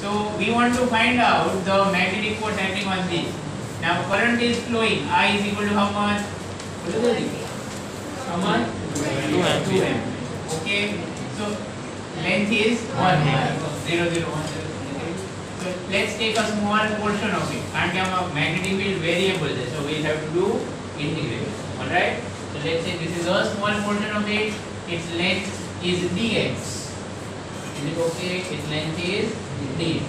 So we want to find out the magnetic force acting on this. Now current is flowing. I is equal to how much? What is it? How much? 2 amp. Okay. So length is 1 meter. 0, 0, 1, 0. So let's take a small portion of it. And magnetic field variable. So we have to do integration. Alright. So let's say this is a small portion of it. Its length is dx. Is it okay? Its length is dx.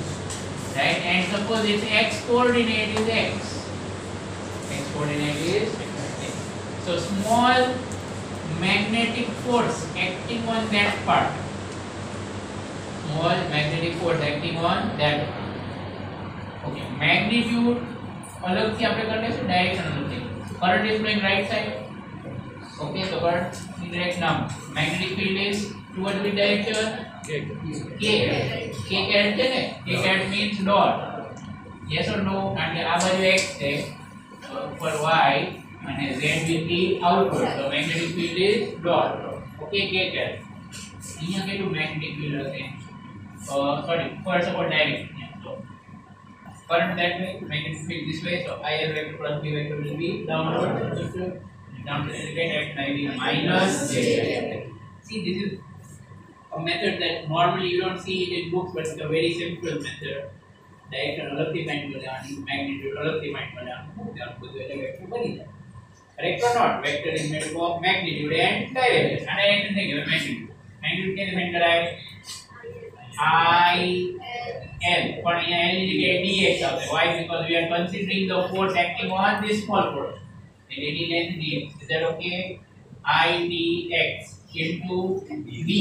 Right? And suppose its x coordinate is x. X coordinate is x. So small magnetic force acting on that part. Small magnetic force acting on that part. Okay. Magnitude अलग से आपने करने से direction अलग से. Current is flowing right side. Okay, so current in direct now. Magnetic field is towards which direction? K. K cat છે ને? K cat means dot. Yes or no? કારણ કે આ બાજુ x છે, ઉપર y અને z will be outward. So magnetic field is dot. Okay, K cat. અહીંયા કેટલું magnetic field હશે? Sorry, first of all direction. So current that way, magnetic field this way. So I vector plus B vector will be downward. Down to the direct minus j. See, this is a method that normally you don't see it in books, but it's a very simple method. Direction अलग से find करना, magnitude अलग से find करना, then खुद वाले vector बनी जाए. Correct or not? Vector is made up of magnitude and direction. And direction नहीं है magnitude. Magnitude कैसे find कराए? I L. पर यहाँ L की जगह dx आता है. Why? Because we are considering the force acting on this small force. Any length dx. Is that okay? I dx into v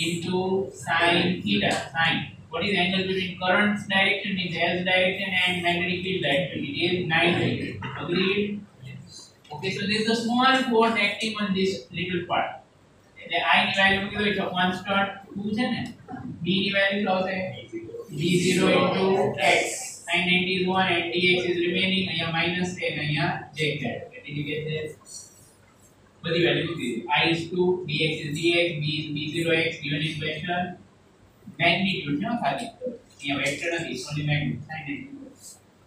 into sin theta. Sin. What is angle between current's direction is L's direction and magnetic field direction? It is 90. Agreed? Okay, so this is a small force acting on this little part. The I ની value કેટલી છે? constant 2 છે ને? B ની value શું આવશે? d0 into x. Sin 90 is 1 and dx is remaining. અહીંયા minus છે અને અહીંયા j cat. Did you get this? बड़ी value the. I is 2, dx is dx, b is b0x given in question. Magnitude ना खाली. यहाँ vector नहीं, only magnitude. Sin 90.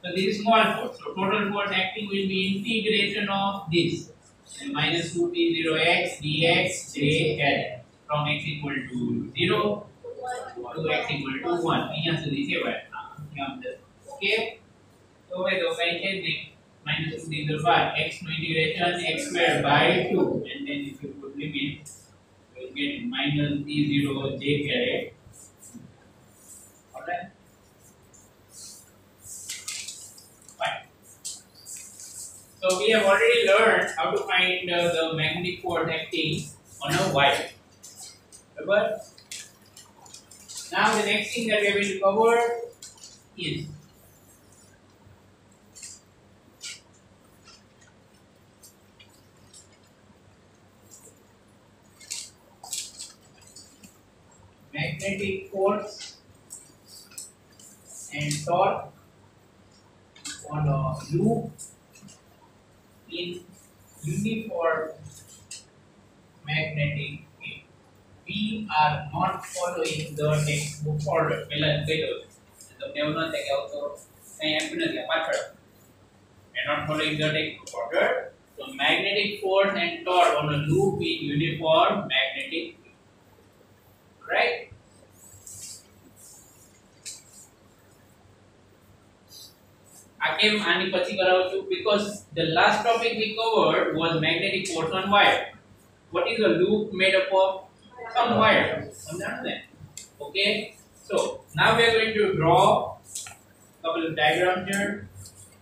So this is small force. So total force acting will be integration of this. Minus 2p0x dx j l from x equal to 0 to x equal to 1. यहाँ સુધી છે ભાઈ. Okay. तो भाई दो कहीं change नहीं. Minus 2 d by x no integration x square by 2, and then if you put limit you will get minus d0 j caret. Alright. Fine. So we have already learned how to find the magnetic force acting on a wire. Remember? Now the next thing that we are going to cover is magnetic force and torque on a loop in uniform magnetic field. We are not following the textbook order. પહેલા કહી દઉં તમને એવું ન થાય કે આવું તો કંઈ એમ નથી પાછળ. We are not following the textbook order. So magnetic force and torque on a loop in uniform magnetic field. Right? Again, આની પછી કરાવું છું because the last topic we covered was magnetic force on wire. What is a loop made up of? Some wire. સમજાણું ને? Okay. So now we are going to draw a couple of diagrams here.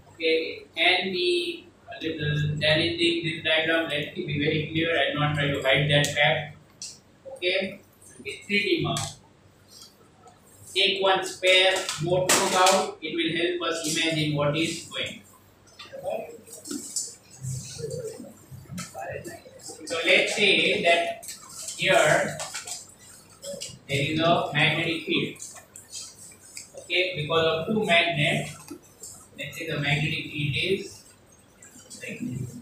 Okay, it can be a little challenging this diagram. Let's be very clear. I will not try to hide that fact. Okay. 3D mark. Take one spare notebook out. It will help us imagine what is going. So let's say that here there is a magnetic field. Okay, because of two magnets. Let's say the magnetic field is like this.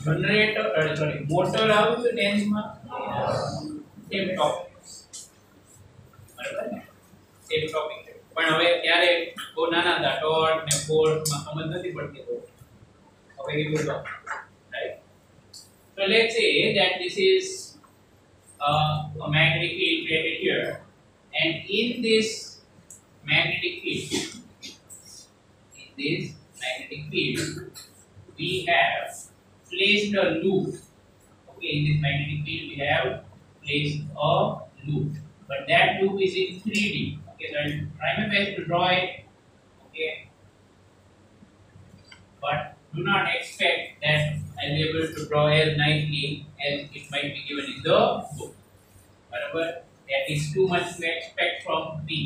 Generator sorry motor આવ્યું છે ટેન્સમાં same topic બરાબર ને same topic પણ હવે ત્યારે બહુ નાના હતા ડોટ ને ફોર્સ માં સમજ નથી પડતી તો હવે એ બધું right so let's say that this is a magnetic field created here and in this magnetic field we have placed a loop. Okay, in this magnetic field we have placed a loop, but that loop is in 3D. Okay, so I'll try my best to draw it. Okay, but do not expect that I'll be able to draw as nicely as it might be given in the book. Barabar, that is too much to expect from me.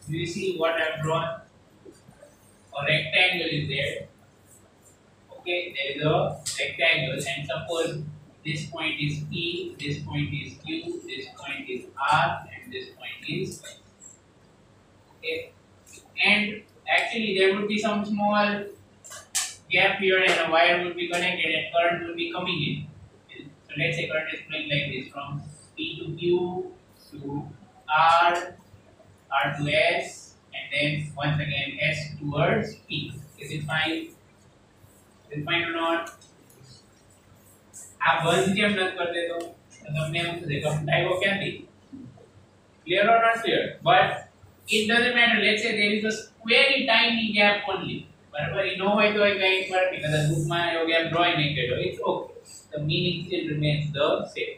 Do you see what I have drawn? A rectangle is there. Okay, there is a rectangle, and suppose this point is P, this point is Q, this point is R, and this point is Y. Okay, and actually there would be some small gap here, and a wire would be connected, and current will be coming in. So let's say current is flowing like this from P to Q to R. R to S, and then once again S towards P. Is it fine? Is it fine or not? आप बंद क्यों मत करते तो हमने हमसे देखा type हो क्या थी? Clear or not clear? But it doesn't matter. Let's say there is a very tiny gap only. बराबर you know है तो एक कहीं पर because the book में यो gap drawing नहीं करो. It's okay. The meaning still remains the same.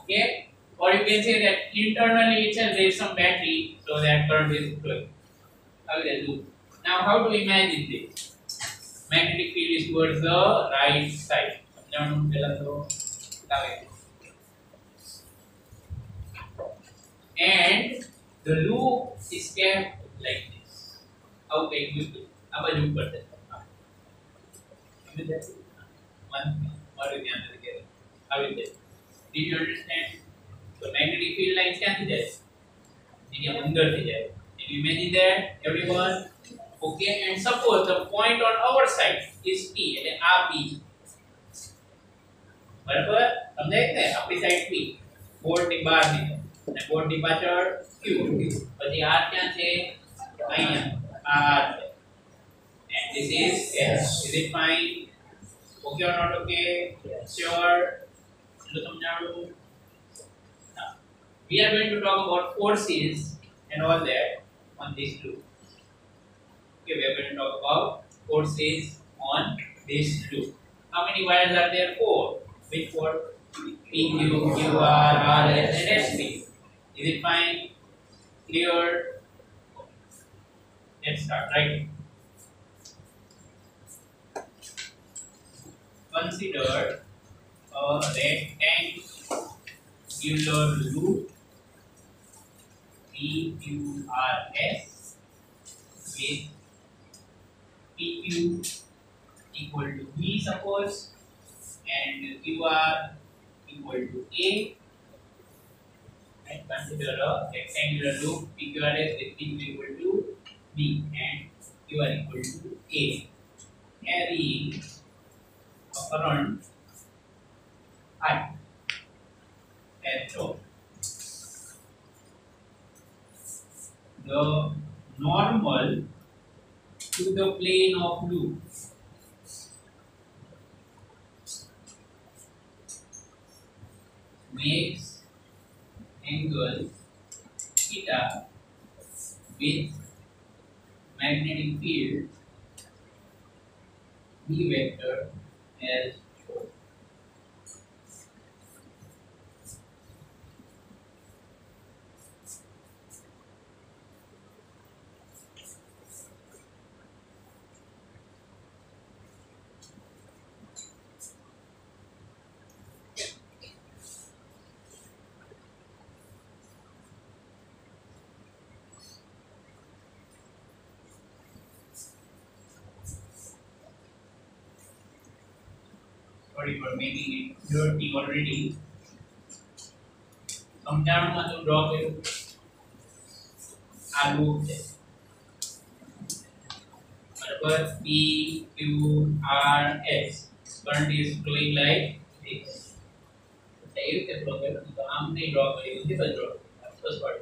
Okay? Or you can say that internally itself there is some battery so that current is flowing. How will I do? Now how to imagine this? Magnetic field is towards the right side. And the loop is kept like this. How can you do? अब जो करते हैं. How is it? Did you understand? So magnetic field lines can be there. Did you imagine that, everyone? Okay, and suppose the point on our side is P, and R P. बराबर समझे क्या? अपनी side P, board ની બહાર ની, અને board ની પાછળ Q. પછી R ક્યાં છે? અહીંયા R છે. And this is S. Is it fine? Okay or not okay? Sure. चलो समझाओ. We are going to talk about forces and all that on this loop. Okay, we are going to talk about forces on this loop. How many wires are there? 4. Which 4? P, Q, R, R, S, and S, P. Is it fine? Clear? Let's start writing. Consider a rectangular loop PQRS with PQ equal to B suppose and QR equal to A, and consider a rectangular loop PQRS with PQ equal to B and QR equal to A carrying a current I as shown. The normal to the plane of loop makes angle theta with magnetic field B vector as shown. Sorry for making it dirty already. समझाणु में तो draw करो. આ loop છે બરાબર P Q R S current is flowing like this એ રીતે flow કરે તો આમ નહીં ડ્રો કરી સિમ્પલ ડ્રો બસ પડ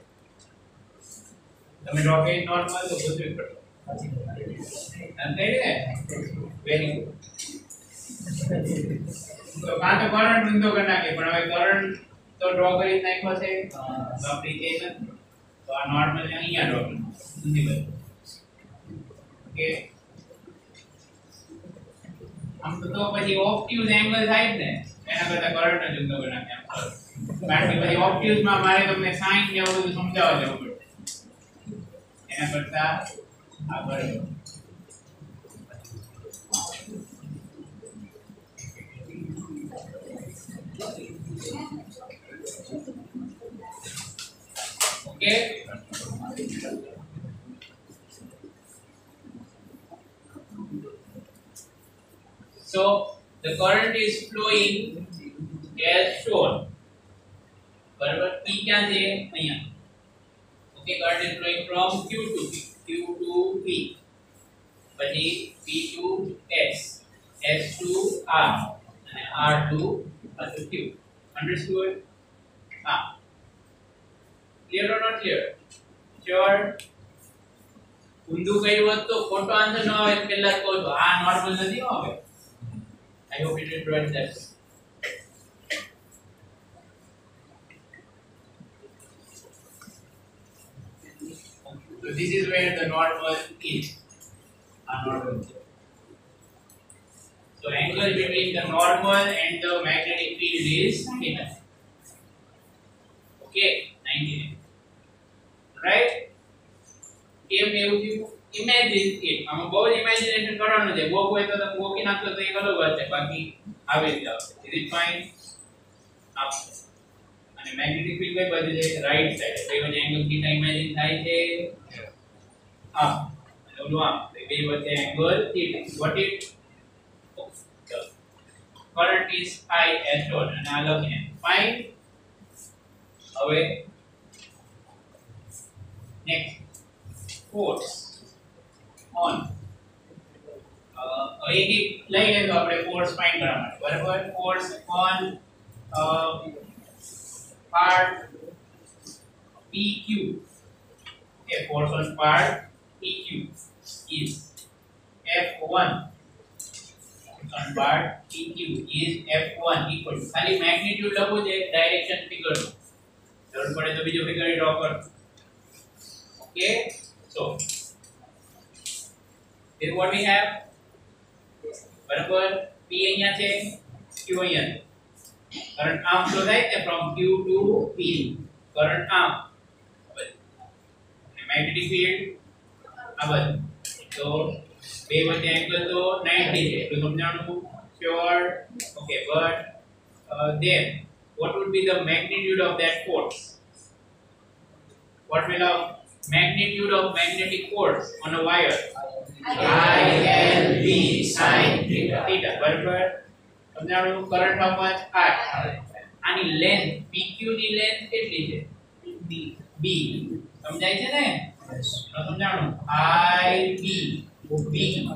તમે ડ્રો કરી નોર્મલ તો બધું કરજો એમ કહી દે વેરી ગુડ તો કાં તો કરંટ ઊંધો કરી નાખીએ પણ હવે કરંટ તો ડ્રો કરી નાખ્યો છે એપ્લિકેશન તો આ નોર્મલ અહીંયા ડ્રો કરવું ઊંધી બાજુ ઓકે આમ તો પછી ઓબ્ટ્યુઝ એંગલ થાય ને એના કરતા કરંટ જ ઊંધો કરી નાખે કારણ કે પછી ઓબ્ટ્યુઝ માં મારે તમને સાઇન ને એવું બધું સમજાવવા જવું પડે એના કરતા આ બરાબર okay so the current is flowing as shown बराबर P क्या છે અહીંયા okay current is flowing from Q to P પછી P to S S to R અને R to Q understood clear or not clear sure ઊંધું કર્યું હોત તો ખોટો આન્સર ન આવે પહેલા જ કહું છું આ નોર્મલ નથી હવે I hope it will prevent that. So this is where the normal is. Normal. So angle between the normal and the magnetic field is theta. Okay, 90. Right? Imagine it. हम बहुत imagination करवाना है. वो कोई तो वो की नाम तो ये अलग बात है. बाकी आवे जाओ. Is it fine? आप અને magnetic field કઈ બાજુ છે રાઈટ સાઈડ તો એ વચ્ચે એંગલ થીટા ઇમેજિન થાય છે આ અને ઓલું આમ તો બે વચ્ચે angle theta what it current is I as shown અને આ લખીને fine હવે next force on એક લઈ લે તો આપણે ફોર્સ ફાઇન્ડ કરવા માટે બરાબર force on part PQ okay force on part PQ is F1 on part PQ is F1 equal to ખાલી મેગ્નીટ્યુડ લખવું છે ડાયરેક્શન ફિગર જરૂર પડે તો બીજો ફિગર ડ્રો કરો okay so then what we have બરાબર P અહીંયા છે Q અહીંયા છે current arm flow થાય છે from Q to P current arm magnetic field આ બાજુ તો બે વચ્ચે એંગલ તો 90 છે તો સમજાણું sure okay but then what would be the magnitude of that force what will have magnitude of magnetic force on a wire I L V sin theta બરાબર સમજાણું કરંટ how much I આની length PQ ની length કેટલી છે B સમજાય છે ને તો સમજાણું I B sin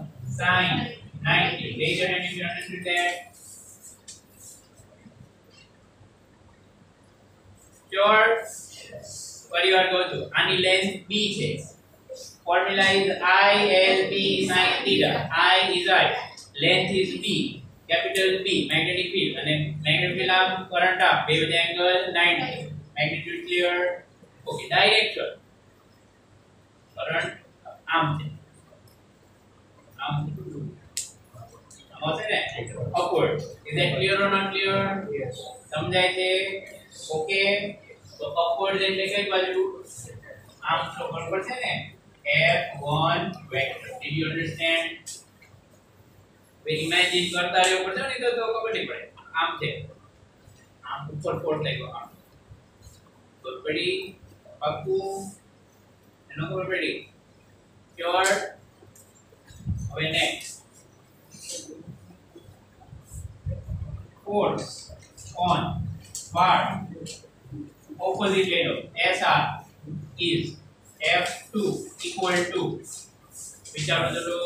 90 raise your hand if you understood that sure what you are going to આની લેન્થ B છે formula is I L B sin theta I is I length is B capital B magnetic field and magnetic field arm current arm બે વચ્ચે angle 90 magnitude clear okay direction current arm છે arm છે ને upward is that clear or not clear yes સમજાય છે okay so upward એટલે કઈ બાજુ આમ તો બરાબર છે ને F1 vector did you understand way imagine करता रहो पड़ता नहीं तो खबर नहीं पड़े आम थे आम ऊपर फोड़ लेगो आम तो बड़ी पक्कू एनो खबर पड़ी श्योर अबे next force on part opposite leg of SR is F2 equal to વિચારો ચલો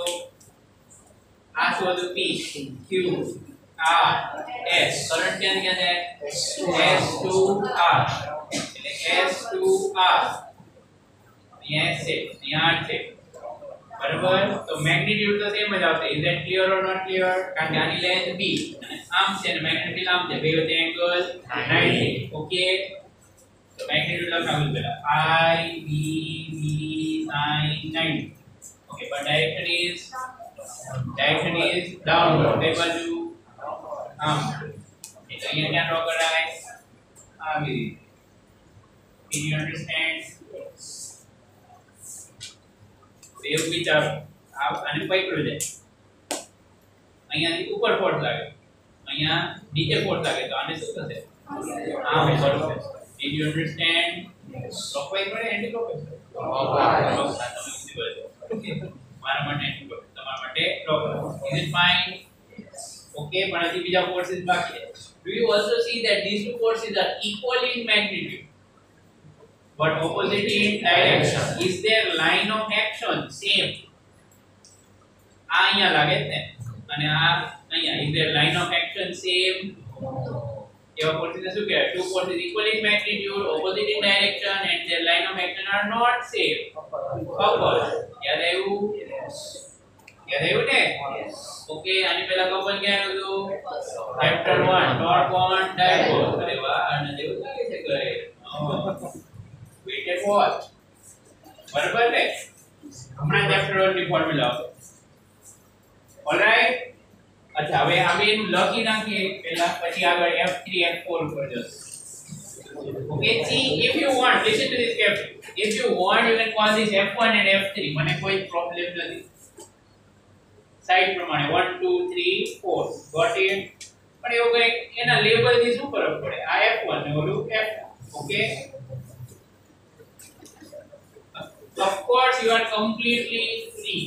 આ શું હતું P Q R S current ક્યાં જાય S2R એટલે S2R અહીંયા છે અહીંયા છે બરાબર તો મેગ્નીટ્યુડ તો સેમ જ આવશે is that clear or not clear કારણ કે આની લેન્થ B અને આમ છે અને મેગ્નેટિક આમ છે બે વચ્ચે એંગલ 90 ઓકે તો મેગ્નીટ્યુડ લખાવું પેલા I B B sin 90 okay but direction is downward કઈ બાજુ આમ એટલે અહીંયા ક્યાં ડ્રો કરાય આવી રીતે you understand એવું વિચારો આને પકડ્યો જાય અહીંયાથી ઉપર ફોર્સ લાગે અહીંયા નીચે ફોર્સ લાગે તો આને શું થશે આમ બરોબર did you understand clockwise પડે એન્ટી ક્લોકવાઇઝ મારા માટે એન્ટી ક્લોકવાઇઝ તમારા માટે clockwise is it fine okay પણ હજી બીજા ફોર્सेस બાકી છે do you also see that these two forces are equal in magnitude but opposite in direction is their line of action same આ અહીંયા લાગે છે અને આ અહીંયા is their line of action same એવા forces શું કહેવાય two forces equal in magnitude opposite in direction and their line of action are not same couple યાદ આવ્યું ને ઓકે આની પહેલા કપલ ક્યાં આવ્યું ચેપ્ટર 1 torque on dipole અરે વાહ અને જેવું લાગે છે કરે weighted watch બરાબર ને હમણાં ચેપ્ટર 1 ની ફોર્મ્યુલા આવશે ઓલરાઈટ अच्छा હવે આપણે એનું લખી નાખીએ પહેલા પછી આગળ F3 F4 પર જશે okay see if you want listen to this carefully if you want you can call this F1 and F3 મને કોઈ પ્રોબ્લેમ નથી સાઈડ પ્રમાણે 1 2 3 4 got it પણ એવું કઈ એના લેબલ થી શું ફરક પડે આ F1 ને ઓલું F okay of course you are completely free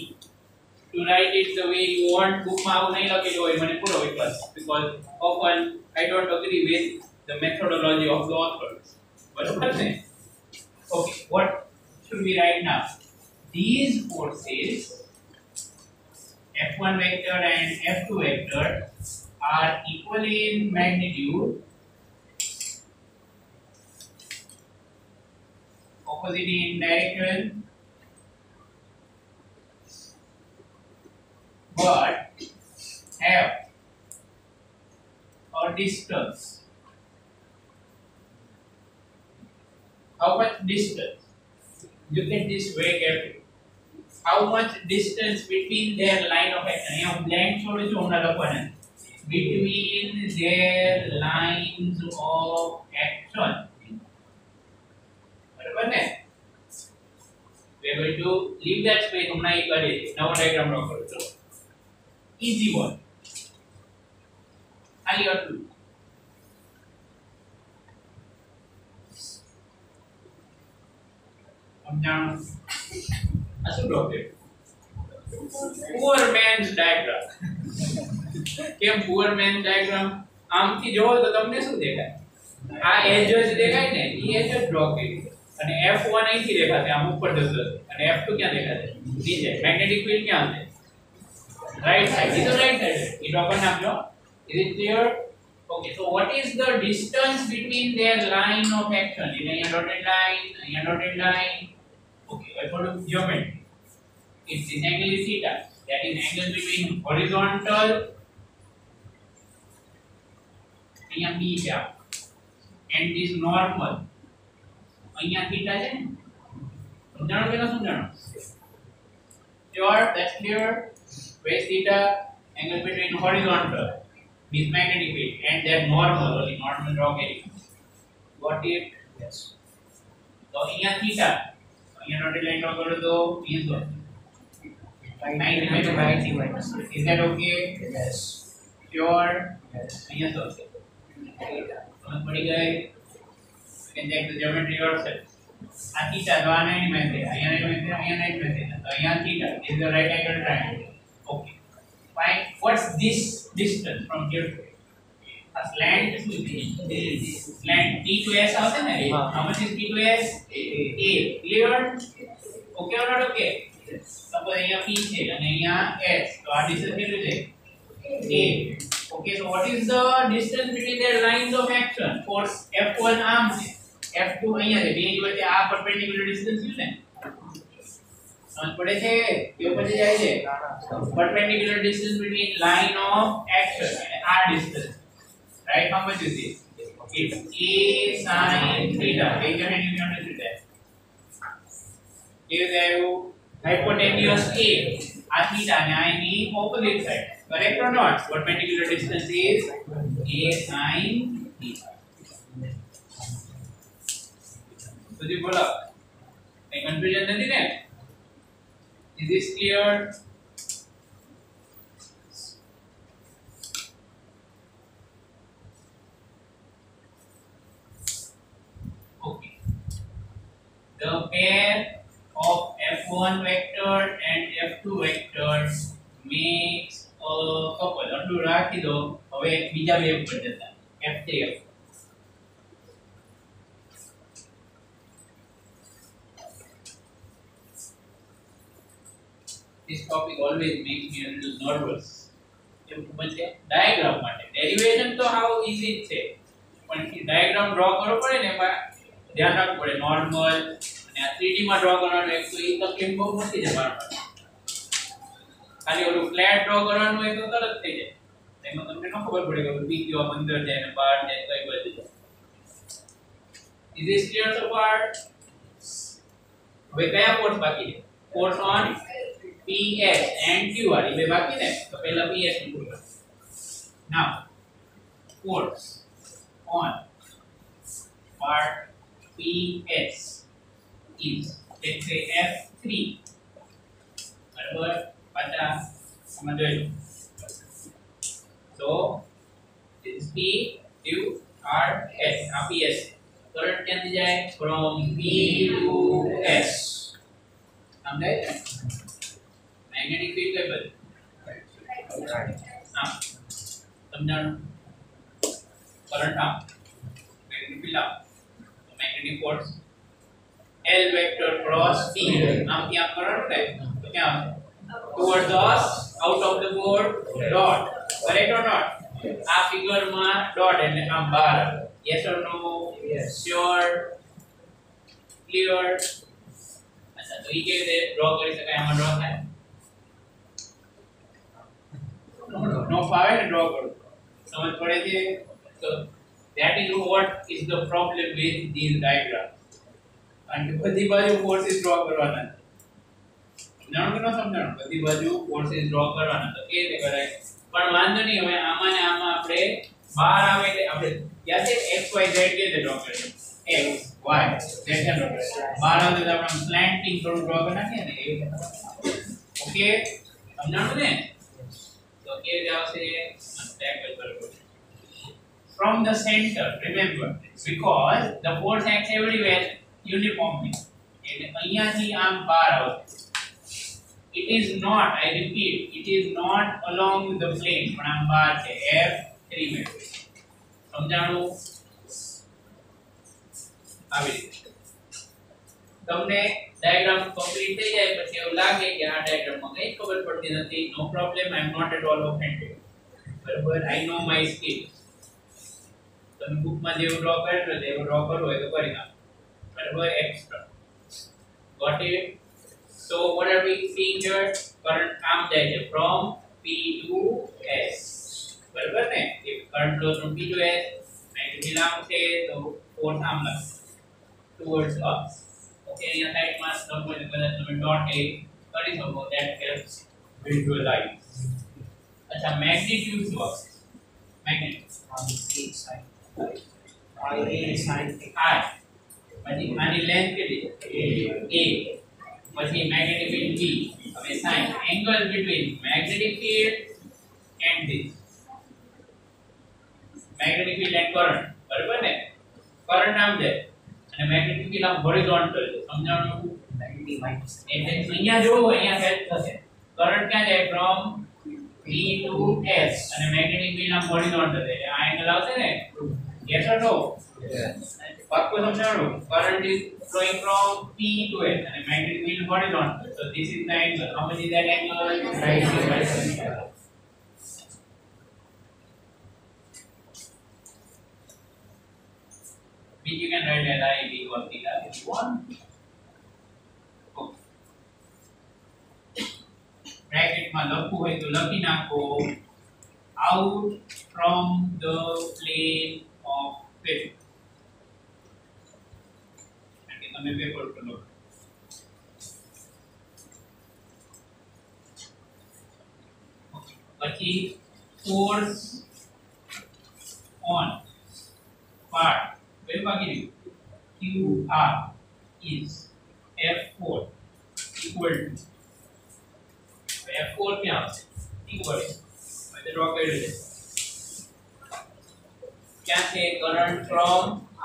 to write it the way you want book માં આવું નહીં લખેલું હોય મને પૂરો વિશ્વાસ because often I don't agree with the methodology of the authors બરાબર ને okay what should we write now these forces F1 vector and F2 vector are equal in magnitude opposite in direction but have a distance. How much distance? Look at this very carefully. How much distance between their line of action? यहाँ blank छोड़ो जो हमने लखवा है. Between their lines of action. बराबर ने? We are going to leave that space. हमने ये करे. Now diagram draw करो. चलो. Easy one. खाली और टू. अब जानो. असुर डॉक्टर. Poor man's diagram. કેમ poor man's diagram? આમથી જોવો તો તમને શું દેખાય? આ એજ જ દેખાય ને? એ એજ જ ડ્રો કરી. અને F1 અહીંથી દેખાશે આમ ઉપર જશે અને F2 ક્યાં દેખાશે? નીચે. મેગ્નેટિક ફીલ્ડ ક્યાં છે? right side is the right side it open up no is it clear okay so what is the distance between their line of action in a dotted line okay for the geometry it's this angle is theta that is angle between horizontal અહીંયા b છે and this normal અહીંયા theta છે ને સમજાણો કે ન સમજાણો sure that's clear where theta angle between horizontal this magnetic field and that normal only normal draw getting got it yes so here theta here dotted line draw karo to here so 90 minus is that okay yes sure yes here so समझ पड़ी गए you can check the geometry yourself a theta तो आना ही में से यहाँ नहीं में से तो यहाँ theta is the right angle triangle okay fine what's this distance from here to here a slant slant t to s આવશે ને how much is t to s a clear okay or not okay? Suppose અહીંયા p છે અને અહીંયા s, તો આ distance કેટલું છે? a. Okay, so what is the distance between their lines of action? Force F1 આમ છે, F2 અહીંયા છે, બેની વચ્ચે આ perpendicular distance છે ને, સમજ પડે છે કે પછી જાય છે? Perpendicular distance between line of action and r distance, right? How much is this? It's a sin theta. Take your hand, you can understand that. Here there you hypotenuse a, r theta, and I need opposite side. Correct or not? Perpendicular distance is a sin theta. So जी बोला, any confusion नहीं है? Is this clear? Okay. The pair of F1 vector and F2 vector makes a couple. આટલું રાખી દો. હવે બીજા બે ઉપર જતા. F3 F4. This topic always makes me a little nervous. એવું ખબર છે ડાયાગ્રામ માટે ડેરિવેશન તો હાવ ઈઝી છે, પણ ડાયાગ્રામ ડ્રો કરવો પડે ને એમાં ધ્યાન રાખવું પડે. નોર્મલ અને આ 3D માં ડ્રો કરવાનું એક તો એ તકલીફ બહુ મોટી છે મારા માટે. ખાલી ઓલું ફ્લેટ ડ્રો કરવાનું હોય તો તરત થઈ જાય, એમાં તમને ન ખબર પડે કે બી ક્યુ અંદર જાય ને બહાર જાય કઈ બાજુ જાય. Is this clear so far? હવે કયા ફોર્સ બાકી છે? Force on PS and QR ये बाकी है, तो पहला PS इंक्लूड कर. Now force on part PS is let's say F3 बराबर 50 समझ लो. So this P Q R S આ PS કરંટ ક્યાંથી જાય? from P to S. સમજાય? मैग्नेटिक फील्ड के बदले हां समझाना करंट हां मैग्नेटिक फील्ड तो magnetic force L vector cross P नाम क्या करंट है तो क्या towards us out of the board dot. Correct और नॉट? आ फिगर में डॉट એટલે આમ બહાર. yes or no? yes. sure, clear? अच्छा तो ये કેવી રીતે ડ્રો કરી શકાય? આમાં ડ્રો થાય नो पावे ने ड्रॉ करो, समझ पड़े છે? So that is what is the problem with these diagrams. and બધી બાજુ ફોર્सेस ડ્રો કરવાના છે. સમજાણો કે ન સમજાણો? બધી બાજુ ફોર્सेस ડ્રો કરવાના તો કે રીતે કરાય? પણ વાંધો નહીં, હવે આમાં ને આમાં આપણે બહાર આવે એટલે આપણે યાદ છે x y z કે રીતે ડ્રો કરીએ? x y z કે ડ્રો કરીએ. બહાર આવે તો આપણે સ્લેન્ટિંગ થોડું ડ્રો કરી નાખીએ ને એ. ઓકે સમજાણો ને? So here we say from the center, remember, because the force acts everywhere uniformly. એટલે અહીંયાથી આમ બહાર આવશે. It is not, I repeat, it is not along the plane, પણ આમ બહાર છે F3 में. સમજાણું? આવી રીતે તમને ડાયાગ્રામ કમ્પ્લીટ થઈ જાય પછી એવું લાગે કે આ ડાયાગ્રામમાં કંઈ ખબર પડતી નથી, no problem, I am not at all offended. બરાબર? I know my skill. તમે બુકમાં જેવું ડ્રો કરેલું છે એવું ડ્રો કરવું હોય તો કરી નાખો. બરાબર? Extra got it? So what are we seeing here? Current આમ જાય છે ફ્રોમ P to S. બરાબર ને? if current flows from P to S, magnetic આમ છે તો ફોર્સ આમ લાગશે towards us. Okay, यहाँ साइड में नंबर कलर नंबर डॉट है કરી શકો, that helps visualize. अच्छा मैग्नीट्यूड શું આવશે? मैग्नीट्यूड I પછી આની લેન્થ કેટલી? a પછી મેગ્નેટિક ફીલ્ડ b. હવે sin angle between magnetic field and this magnetic field and current. બરાબર ને? કરંટ આમ જાય અને મેગ્નેટિક ફીલ્ડ આમ હોરિઝોન્ટલ છે. સમજાણું? મેગ્નેટિક માઇનસ એટલે અહીંયા જો અહીંયા હેલ્પ થશે. કરંટ ક્યાં જાય? ફ્રોમ P to S અને મેગ્નેટિક ફીલ્ડ આમ હોરિઝોન્ટલ છે. આ એંગલ આવશે ને? Yes or no? યસ. आपको समझाणो current is flowing from P to S and magnetic field horizontal, so this is the angle. How much is that angle? 90 by 75. Which you can write as I b cos theta if you want. Bracket માં લખવું હોય તો લખી નાખો out from the plane of paper. અને તમે paper પર લખો. પછી force on part very બાકી રહ્યું QR is F4 equal to F4 क्या equal मैं तो ड्रॉ कर लेते क्या છે current from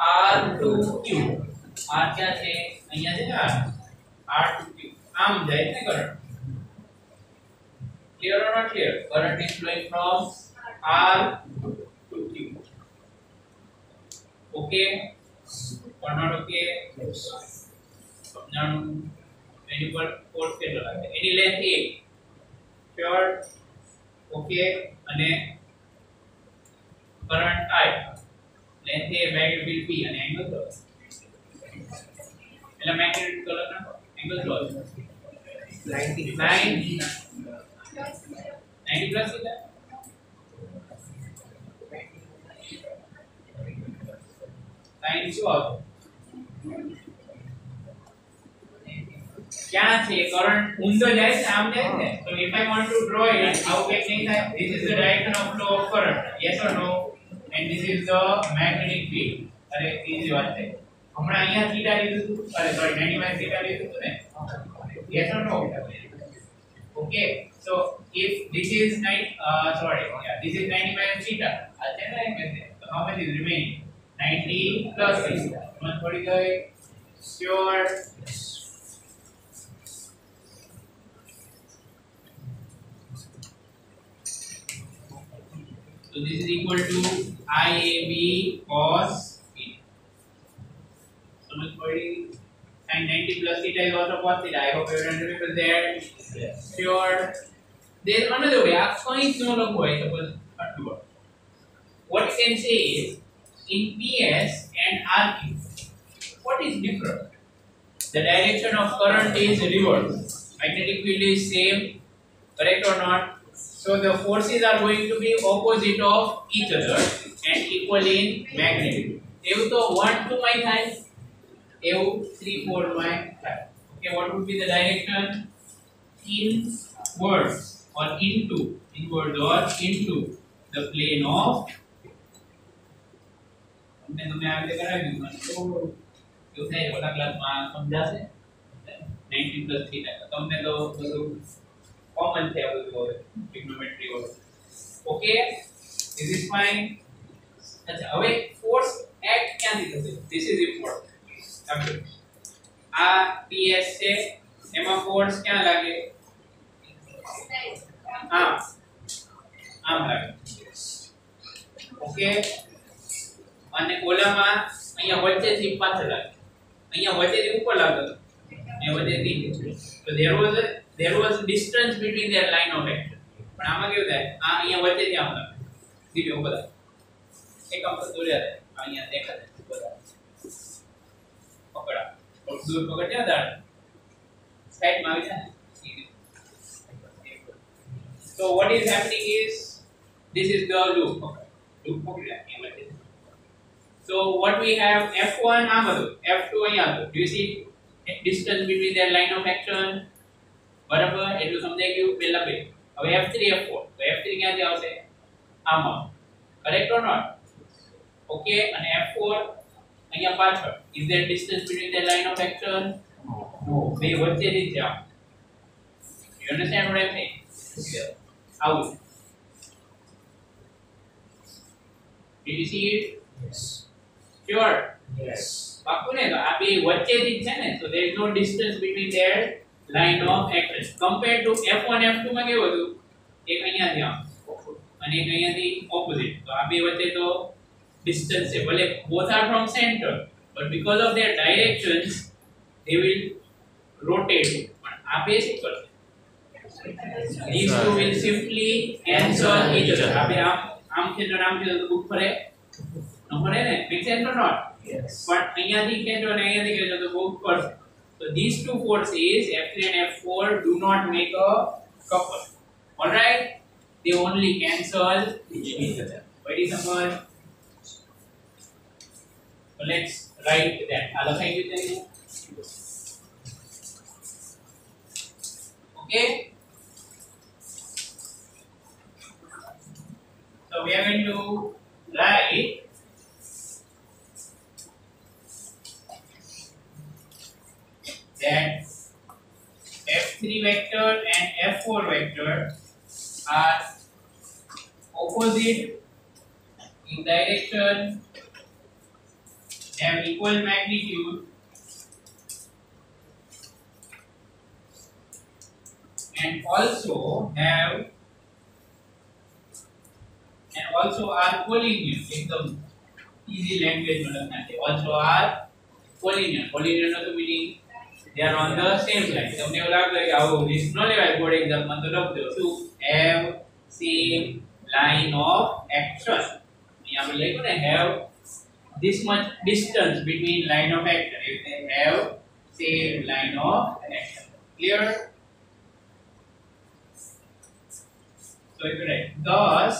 R to Q R क्या છે અહીંયા છે ને R to Q આમ જાય છે current clear or not clear current is flowing from R to Q okay or not okay समझाणु एनी पर फोर्स કેટલો લાગે એની લેન્થ a sure okay અને current I length a magnetic field p અને એંગલ તો એટલે મેગ્નેટિક કલર નાખો એંગલ તો 90 plus is that sin શું આવશે क्या છે કરંટ ઊંધો જાય છે આમ જાય છે so if I want to draw it how can I say this is the direction of flow of current yes or no and this is the magnetic field अरे easy વાત છે હમણાં અહીંયા θ લીધું હતું અરે સોરી 90 θ લીધું હતું ને yes or no okay so if this is 90 this is 90 minus theta अच्छा ना एक में so how much is remaining 90 plus theta मन थोड़ी गई sure so this is equal to IAB cos theta समझ पड़ी sin 90 plus theta is also cos theta I hope everyone remembers that yes sure there is another way आप कहीं क्यों लोग हुए suppose what you can say is in PS and RQ what is different the direction of current is reverse magnetic field is same correct or not so the forces are going to be opposite of each other and equal in magnitude એવું તો 1 2 my થાય એવું 3 4 my થાય okay what would be the direction inwards or into inwards or into the plane of हमने तुम्हें आगे कराવી દીધું તો એવું થાય ઓલા ક્લાસમાં સમજાશે 90 plus theta તમને તો બધું common थे अब वो trigonometry और okay is this fine अच्छा હવે force act क्या दिखते this is important अब आ ps से એમાં force क्या લાગે हाँ આમ લાગે okay અને ઓલામાં અહીંયા વચ્ચેથી પાછળ લાગે અહીંયા વચ્ચેથી ઉપર લાગે અને વચ્ચેથી so there was distance between their line of action પણ આમાં કેવું થાય આ અહીંયા વચ્ચેથી આમ લાગે દીધો બધા એકમ પર દોર્યા થાય અહીંયા દેખાય બધા પકડા દૂર પકડ્યા દાડ સાઈડમાં આવી જાય so what is happening is this is the loop પકડ્યા અહીંયા વચ્ચે so what we have f1 આ બધું f2 અહીંયા હતું do you see distance between their line of action બરાબર એટલું સમજાઈ ગયું પહેલા બે હવે f3 f4 તો f3 ક્યાંથી આવશે આમાં કરેક્ટ ઓર નોટ ઓકે અને f4 અહીંયા પાછળ is there distance between their line of action no બે વચ્ચેથી છે આ you understand what I'm saying out did you see it yes sure yes પાકું ને તો આ બે વચ્ચેથી છે ને so there is no distance between their line of action compared to f1 f2 માં કેવું હતું એક અહીંયાથી આમ અને એક અહીંયાથી opposite તો આ બે વચ્ચે તો distance છે ભલે both are from center but because of their directions they will rotate. પણ આ બે શું કરશે? These two will simply cancel each other. આપણે આમ ખેંચો આમ ખેંચો તો બુક ફરે ન ફરે ને? Make sense or not? Yes. પણ અહીંયાથી ખેંચો અને અહીંયાથી ખેંચો તો બુક ફરશે. So these two forces F3 and F4 do not make a couple. All right, they only cancel each other. Very simple. So let's write that. I'll assign you there. Okay. So we are going to write that F3 vector and F4 vector are opposite in direction, have equal magnitude, and also are collinear. एकदम easy language में लिखना है. Also are collinear. Collinear નો તો meaning they are on the same line. તમને એવું લાગે કે આવો રિસ્ક ન લેવાય બોર્ડ એક્ઝામ માં તો લખજો શું have same line of action. અહીંયા આપણે લખ્યું ને have this much distance between line of action. If they have same line of action. Clear? So if you write thus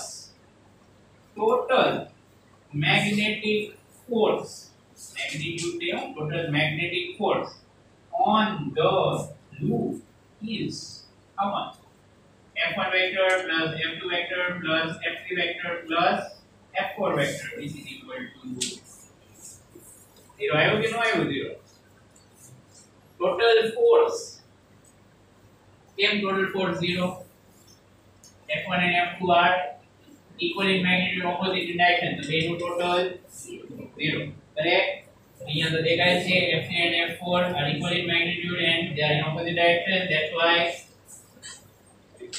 total magnetic force, magnitude there, total magnetic force on the loop is how much? F1 vector plus F2 vector plus F3 vector plus F4 vector. This is equal to 0. आयो कि no आयो 0? Total force. Same total force 0. F1 and F2 are equal in magnitude, opposite in direction. So they do total 0. Correct? અહીંયા તો દેખાય છે F3 and F4 are equal in magnitude and they are in opposite direction. That's why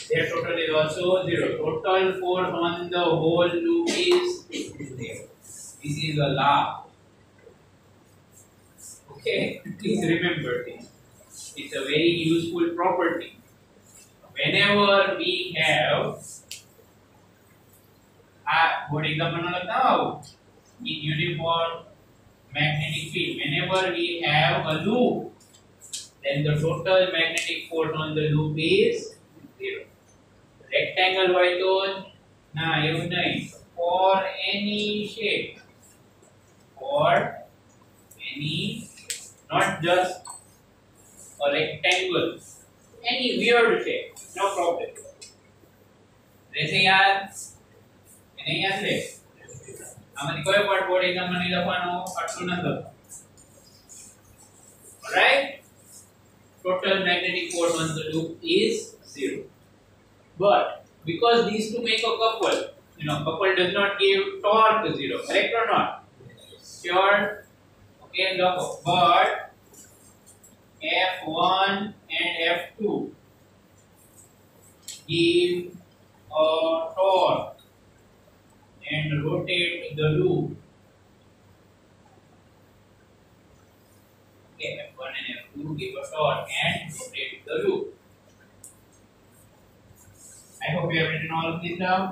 their total is also 0. Total force on the whole loop is 0. This is a law. Okay, please remember this. It's a very useful property. Whenever we have what example now in uniform magnetic field, whenever we have a loop, then the total magnetic force on the loop is 0. Rectangle હોય તો ના એવું નહીં. For any shape, for any, not just a rectangle, any weird shape, no problem. રહેશે યાદ? નહીં યાદ રહે? આમાંથી કોઈ પણ બોર્ડ એક્ઝામમાં નહીં લખવાનો, આટલું ન લખો. Alright? Total magnetic force on the loop is 0. But because these two make a couple, couple does not give torque 0. Correct or not? Sure. Okay, look. But F1 and F2 give a torque and rotate the loop. Okay, F1 and F2 give a torque and rotate the loop. I hope you have written all of this down.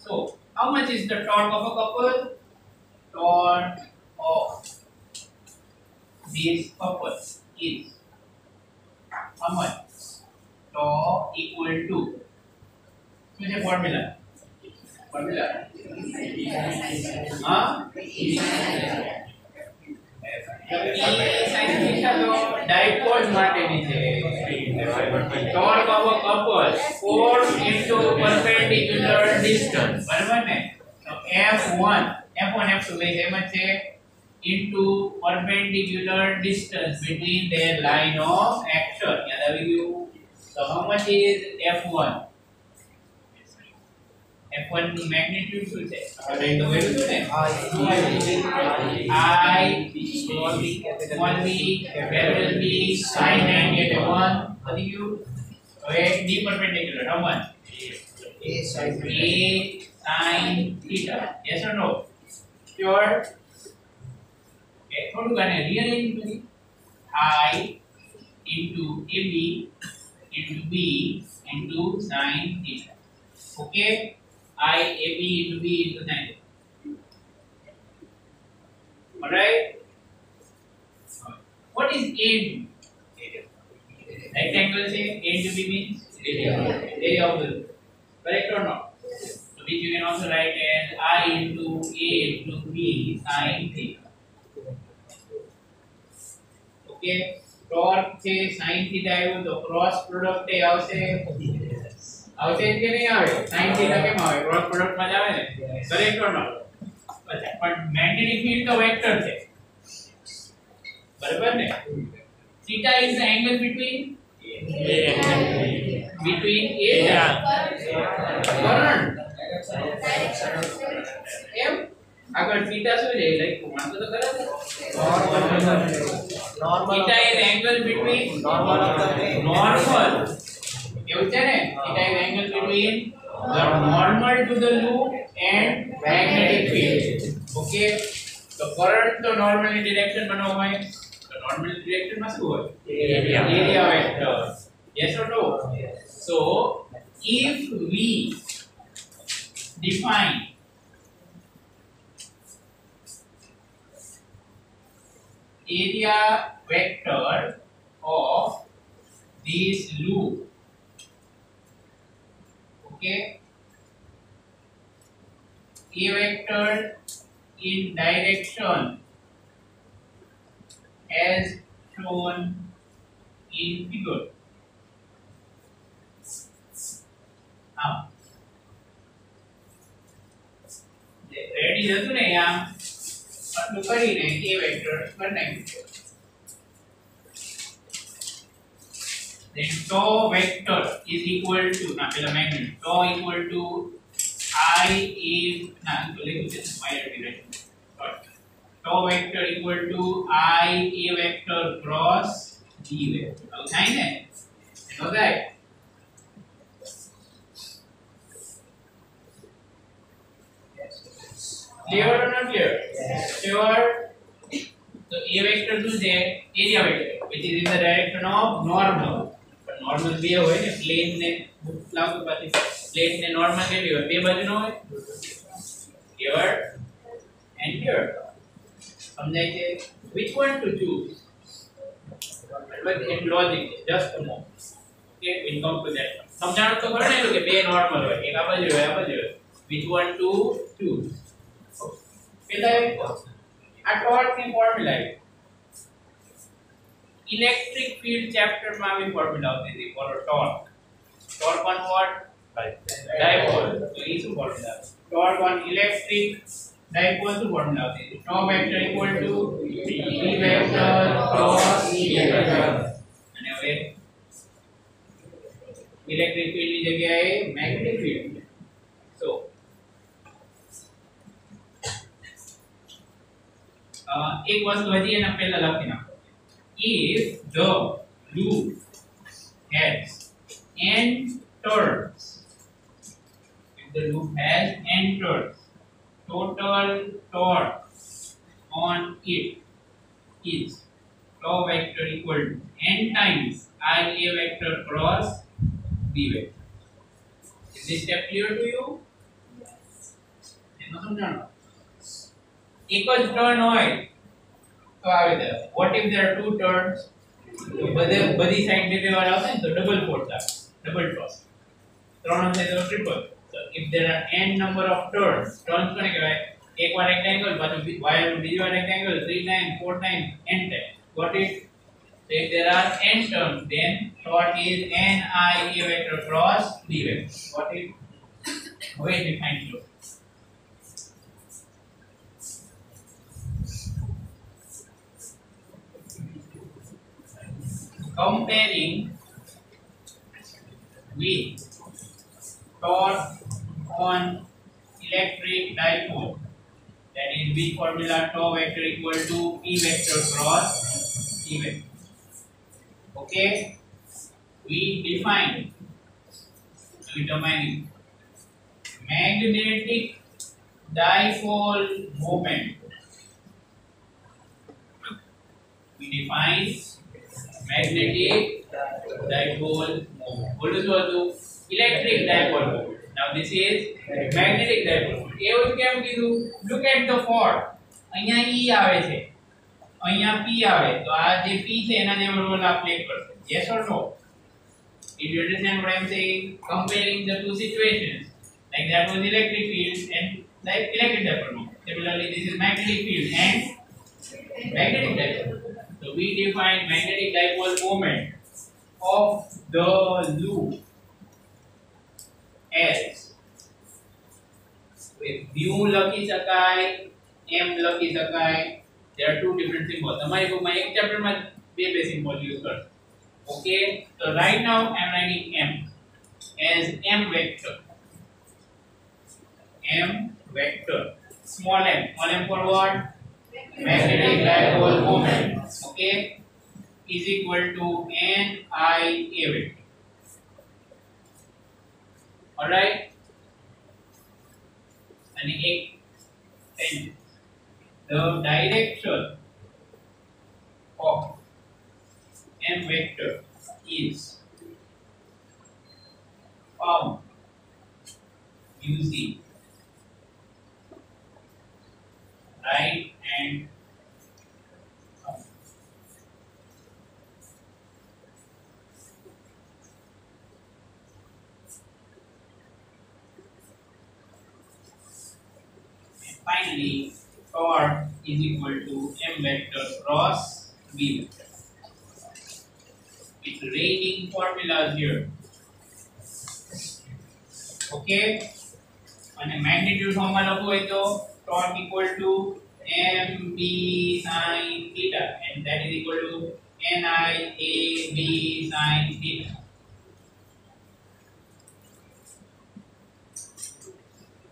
So, how much is the torque of a couple? Torque of this couple is how much? Torque equal to, what's the formula? Dipole માટેની છે. Torque of a couple, force into perpendicular distance. બરાબર ને? તો F1 F2 બે same જ છે into perpendicular distance between their line of action. યાદ આવી ગયું? So how much is F1? F1 ની મેગ્નીટ્યુડ શું છે? આપણે તો કહ્યું હતું ને I small b capital B sin and get 1 વધી ગયું. હવે d perpendicular how much a sin theta yes or no pure okay થોડું ગાને rearrange કરી I into AB into B into sin theta okay I AB into B into sin theta alright what is A rectangle say A into B means area of the loop correct or not so which you can also write as I into A into B sin theta okay torque છે sin theta આવ્યું તો cross product એ આવશે કે નહીં આવે sin theta કેમ આવે cross product માં જ આવે ને correct or not પણ magnetic field તો વેક્ટર છે બરાબર ને theta is the angle between A current એમ આગળ theta શું છે લાઈક વાંધો તો કરે છે theta is angle between normal એવું છે ને theta is angle between the normal to the loop and magnetic field okay so current તો normal direction બનાવવા હોય તો normal direction માં શું હોય area vector yes or no so if we define area vector of this loop okay a vector in direction as shown in figure now ready હતું ને યા આટલું કરીને a vector કરી નાખ્યું then tau vector is equal to ના પેલા magnet tau equal to I is ના તો લખ્યું છે wire direction tau vector equal to I a vector cross b vector આવું થાય ને એનો થાય clear or not clear sure so a vector શું છે area vector which is in the direction of normal but normal બે હોય ને plane ને લાગુ પાછી plane ને normal કેટલી હોય બે બાજુ નો હોય here and here સમજાય છે which one to choose but in logic just a moment okay we'll come to that સમજાણું તો ખરું ને કે બે normal હોય એક આ બાજુ હોય આ બાજુ હોય which one to choose પેલા આ ટોર્ક ની ફોર્મ્યુલા છે ઇલેક્ટ્રિક ફીલ્ડ ચેપ્ટર માં આવી ફોર્મ્યુલા આવતી હતી for torque on what dipole તો એ શું formula torque on electric dipole શું ફોર્મ્યુલા આવતી હતી tau vector equal to b vector cross e vector અને હવે ઇલેક્ટ્રિક ફીલ્ડ ની જગ્યાએ મેગ્નેટિક ફીલ્ડ સો एक वस्तु हजी एना पहला लखी नाखो if the loop has n turns if the loop has n turns total torque on it is tau vector equal to n times I a vector cross b vector is this step clear to you yes એનો સમજાણો एक turn होय तो આવે દે what if there are two turns તો બધી side બે બે વાર આવશે ને તો ડબલ ફોર્સ આવે ડબલ ટોસ ત્રણ હશે તો triple so if there are n number of turns કોને કહેવાય એક વાર રેક્ટેંગલ પાછું વાયર બીજી વાર rectangle 3 times 4 times n times got it so if there are n turns then torque is n I a vector cross b vector got it હવે define લો comparing with torque on electric dipole that is B formula tau vector equal to P vector cross P vector okay we define determining magnetic dipole moment. We define magnetic dipole moment. What is electric dipole moment? Now this is magnetic dipole moment. એવું કેમ કીધું? Look at the fault. અહીંયા E આવે છે, અહીંયા P આવે, તો આ જે P છે એના જેવો રોલ આ પ્લે કરશે. Yes or no? Did you understand what I am saying? Comparing the two situations, like that was electric field and like electric dipole moment. Similarly, this is magnetic field and magnetic dipole. So we define magnetic dipole moment of the loop as with mu લખી શકાય, m લખી શકાય. There are two different symbols. તમારી બુકમાં એક ચેપ્ટરમાં બે symbol use કરશો. Okay, so right now I am writing m as m vector. M vector, small m for what? Magnetic dipole moment, okay, is equal to NIA vector. All right, and the direction of m vector is found using right hand thumb. And finally, torque is equal to m vector cross v vector. It's rating formulas here. Okay, and magnitude formula લખવું હોય તો torque equal to mb sin theta, and that is equal to NIAB sin theta.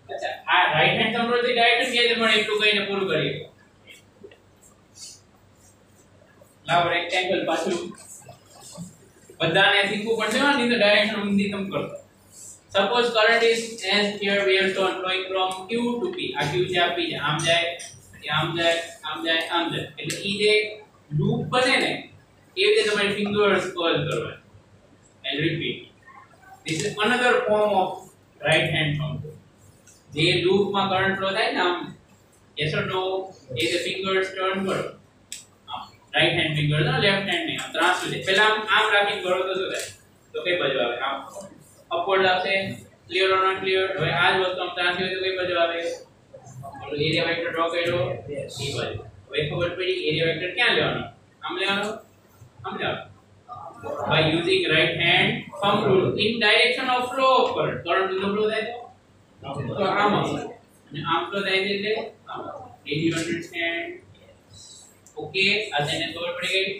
अच्छा, આ right hand થંબથી direction કેવી રીતે મળે એટલું કહીને પૂરું કરીએ. લાવ રેક્ટેંગલ પાછું બધાને શીખવું પડશે ને, નહીં તો ડાયરેક્શન ઊંધી તમ કરશો. Suppose current is as here we are shown flowing from Q to P. આ Q છે, આ P છે, આમ જાય, આમ જાય, આમ જાય, આમ જાય. એટલે ઈ જે લૂપ બને ને એ રીતે તમારી ફિંગર્સ કર્લ કરવા. And repeat. This is another form of right hand thumb. જે લૂપમાં કરંટ ફ્લો થાય ને આમ, yes or no, એ જે ફિંગર્સ ટર્ન કરો. આમ રાઈટ હેન્ડ ફિંગર ને લેફ્ટ હેન્ડ ને આમ ત્રાંસુ છે. પહેલા આમ રાખીને કરો તો શું થાય? તો કઈ બાજુ આવે? આમ upward આવશે. Clear or not clear? હવે આ જ વસ્તુ આમ ત્રાંસી હોય તો કઈ બાજુ આવે? બોલો એરિયા વેક્ટર ડ્રો કર્યો એ બાજુ. હવે ખબર પડી એરિયા વેક્ટર ક્યાં લેવાનો? આમ લેવાનો, આમ લેવાનો. By using right hand thumb rule in direction of flow of current. Current નો ફ્લો થાય તો આમ આવશે અને આમ ફ્લો થાય એટલે આમ. Did you understand? Okay, આ તેને ખબર પડી ગઈ.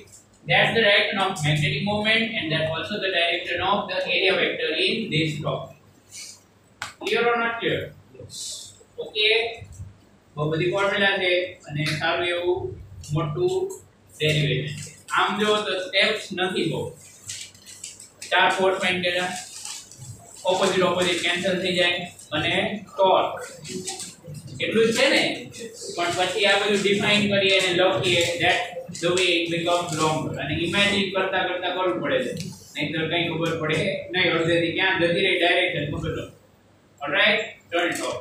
That's the direction of magnetic moment, and that's also the direction of the area vector in this block. Clear or not clear? Yes. Okay. બહુ બધી ફોર્મ્યુલા છે અને સારું એવું મોટું ડેરિવેશન છે. આમ જો તો સ્ટેપ્સ નથી બહુ. 4 4 પોઈન્ટ કર્યા, ઓપોઝિટ કેન્સલ થઈ જાય અને ટોર્ક એટલું જ છે ને, પણ પછી આ બધું ડિફાઇન કરીએ અને લખીએ that the way it becomes longer, અને ઇમેજિન કરતા કરતા કરવું પડે છે, નહીંતર કઈ ખબર પડે નહીં. અડધેથી ક્યાં જતી રહી ડાયરેક્શન ખબર ન. All right, turn it off.